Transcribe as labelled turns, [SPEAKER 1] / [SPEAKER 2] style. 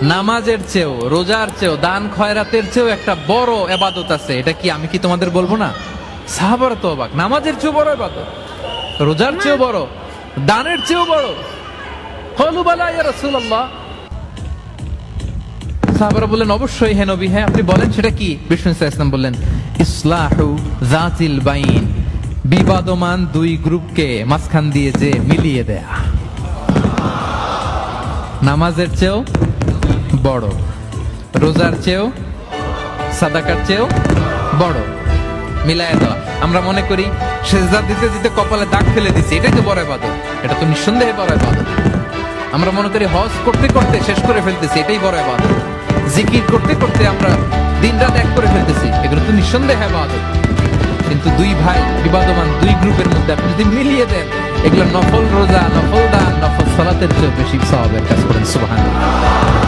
[SPEAKER 1] নামাজের চেয়েও, রোজার চেয়েও, দান খয়রাতের চেয়েও একটা বড় ইবাদত আছে। এটা কি আমি কি তোমাদের বলবো না? সাহাবারা তো অবাক, নামাজের চেয়েও বড় ইবাদত, রোজার চেয়েও বড়, দানের চেয়েও বড়। ক্বালু বালা ইয়া রাসূলুল্লাহ। সাহাবারা বললেন অবশ্যই হে নবী, হ্যাঁ আপনি বলেন সেটা কি? বিষ্ণু সাল্লাল্লাহু আলাইহি ওয়াসাল্লাম বললেন ইসলাহু যাতিল বাইন, বিবাদমান দুই গ্রুপকে মাঝখান দিয়ে যে মিলিয়ে দেয়া। নামাজের চেয়েও বড়, রোজার চেয়েও, সাদাকার চেয়েও বড়, মিলায় দেওয়া। আমরা মনে করি সেজদা দিতে দিতে কপালে দাগ ফেলে দিছি, এটাই তো বড় ইবাদত। এটা তো নিঃসন্দেহে বড় ইবাদত। আমরা মনে করি হজ করতে করতে শেষ করে ফেলতেছি, এটাই বড় ইবাদত। জিকির করতে করতে আমরা দিন রাত এক করে ফেলতেছি, এগুলো তো নিঃসন্দেহে ইবাদত। কিন্তু দুই ভাই বিবাদমান দুই গ্রুপের মধ্যে আপনি যদি মিলিয়ে দেন, এগুলো নফল রোজা, নফল দান, নফল সালাতের চেয়ে বেশি সওয়াবের কাজ করেন। সুবহানাল্লাহ।